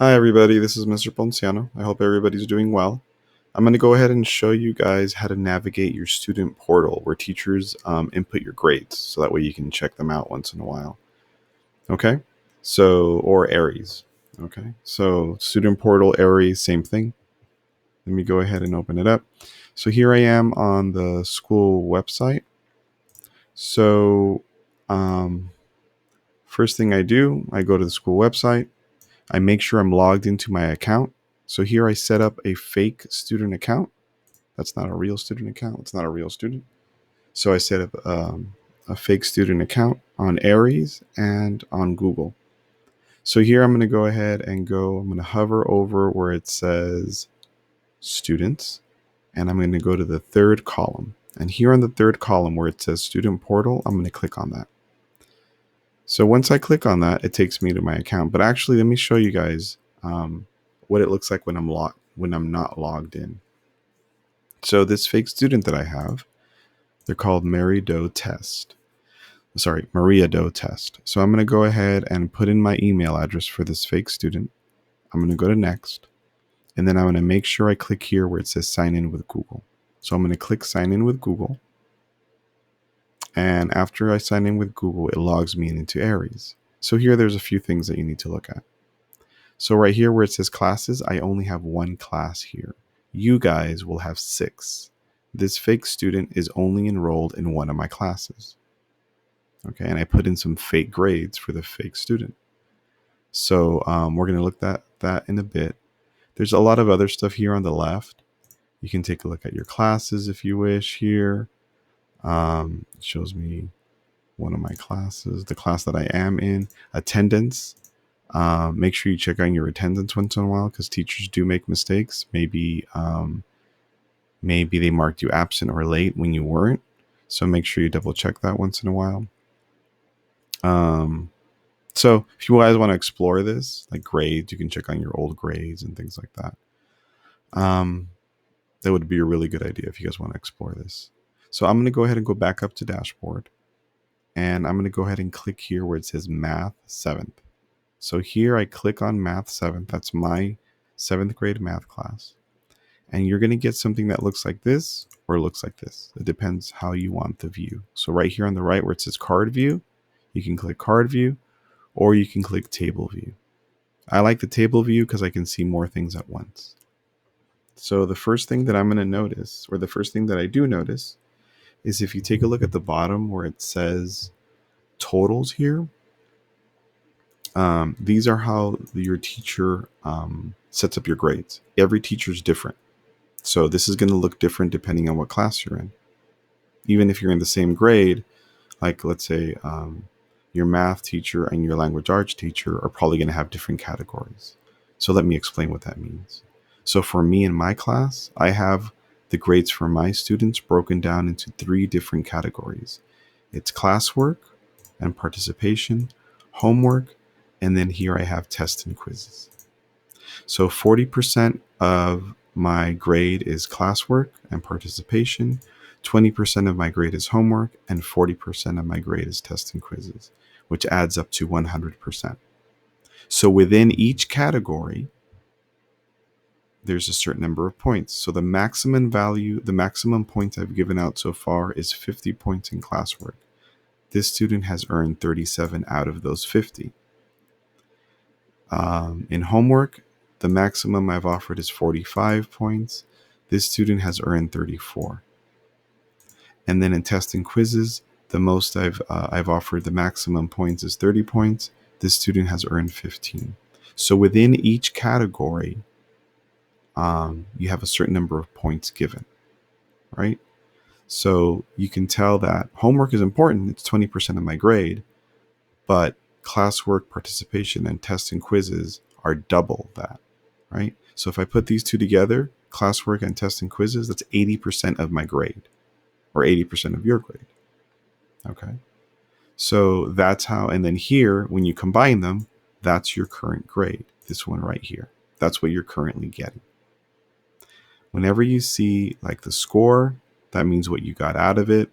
Hi everybody, this is Mr. Ponciano. I hope everybody's doing well. I'm going to go ahead and show you guys how to navigate your student portal where teachers input your grades so that way you can check them out once in a while. Okay? Or AERIES. Okay? So, student portal, AERIES, same thing. Let me go ahead and open it up. So, here I am on the school website. So, first thing I do, I go to the school website. I make sure I'm logged into my account. So here I set up a fake student account. That's not a real student account. It's not a real student. So I set up a fake student account on AERIES and on Google. So here I'm going to go ahead and I'm going to hover over where it says students, and I'm going to go to the third column. And here on the third column where it says student portal, I'm going to click on that. So once I click on that, it takes me to my account. But actually, let me show you guys what it looks like when I'm not logged in. So this fake student that I have, they're called Maria Doe Test. So I'm going to go ahead and put in my email address for this fake student. I'm going to go to next, and then I'm going to make sure I click here where it says sign in with Google. So I'm going to click sign in with Google. And after I sign in with Google, it logs me into AERIES. So here there's a few things that you need to look at. So right here where it says classes, I only have one class here. You guys will have 6. This fake student is only enrolled in one of my classes. Okay, and I put in some fake grades for the fake student. So we're going to look at that in a bit. There's a lot of other stuff here on the left. You can take a look at your classes if you wish here. It shows me one of my classes, the class that I am in. Attendance. Make sure you check on your attendance once in a while because teachers do make mistakes. Maybe they marked you absent or late when you weren't. So make sure you double check that once in a while. So if you guys want to explore this, like grades, you can check on your old grades and things like that. That would be a really good idea if you guys want to explore this. So I'm going to go ahead and go back up to dashboard. And I'm going to go ahead and click here where it says Math 7th. So here I click on Math 7th. That's my 7th grade math class. And you're going to get something that looks like this or looks like this. It depends how you want the view. So right here on the right where it says card view, you can click card view or you can click table view. I like the table view because I can see more things at once. So the first thing that I'm going to notice, or the first thing that I do notice, is if you take a look at the bottom where it says totals here, these are how your teacher sets up your grades. Every teacher is different. So this is going to look different depending on what class you're in. Even if you're in the same grade, like let's say your math teacher and your language arts teacher are probably going to have different categories. So let me explain what that means. So for me in my class, I have the grades for my students broken down into 3 different categories. It's classwork and participation, homework, and then here I have tests and quizzes. So 40% of my grade is classwork and participation, 20% of my grade is homework, and 40% of my grade is tests and quizzes, which adds up to 100%. So within each category, there's a certain number of points. So the maximum points I've given out so far is 50 points in classwork. This student has earned 37 out of those 50. In homework, the maximum I've offered is 45 points. This student has earned 34. And then in tests and quizzes, the most I've offered, the maximum points is 30 points. This student has earned 15. So within each category, you have a certain number of points given, right? So you can tell that homework is important. It's 20% of my grade, but classwork, participation, and tests and quizzes are double that, right? So if I put these two together, classwork and tests and quizzes, that's 80% of my grade or 80% of your grade, okay? So that's how, and then here, when you combine them, that's your current grade, this one right here. That's what you're currently getting. Whenever you see like the score, that means what you got out of it,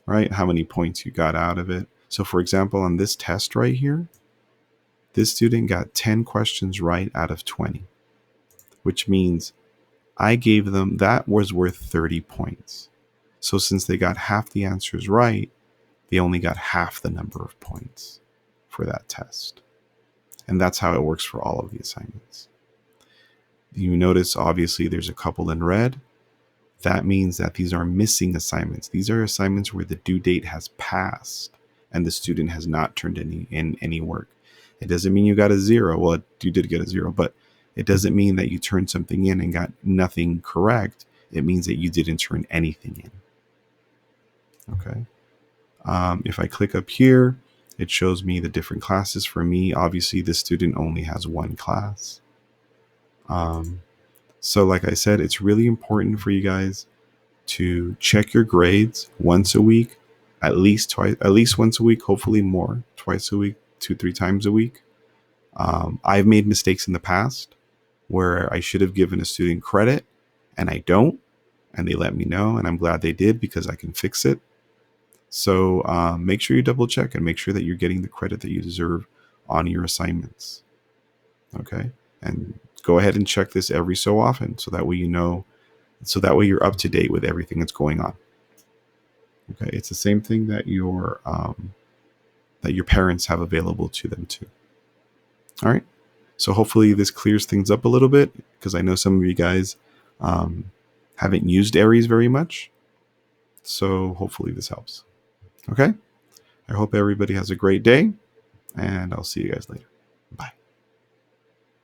right? How many points you got out of it. So for example, on this test right here, This student got 10 questions right out of 20, which means I gave them, that was worth 30 points. So since they got half the answers right, they only got half the number of points for that test. And that's how it works for all of the assignments. You notice, obviously, there's a couple in red. That means that these are missing assignments. These are assignments where the due date has passed and the student has not turned any work. It doesn't mean you got a 0. Well, you did get a 0, but it doesn't mean that you turned something in and got nothing correct. It means that you didn't turn anything in. Okay. If I click up here, it shows me the different classes. For me, obviously, this student only has one class. So like I said, it's really important for you guys to check your grades once a week, at least once a week, hopefully more, twice a week, 2-3 times a week. I've made mistakes in the past where I should have given a student credit and I don't, and they let me know, and I'm glad they did because I can fix it. So make sure you double check and make sure that you're getting the credit that you deserve on your assignments. Okay. And go ahead and check this every so often so that way you know, so that way you're up to date with everything that's going on. Okay. It's the same thing that your parents have available to them too. All right. So hopefully this clears things up a little bit, because I know some of you guys haven't used AERIES very much. So hopefully this helps. Okay. I hope everybody has a great day, and I'll see you guys later. Bye.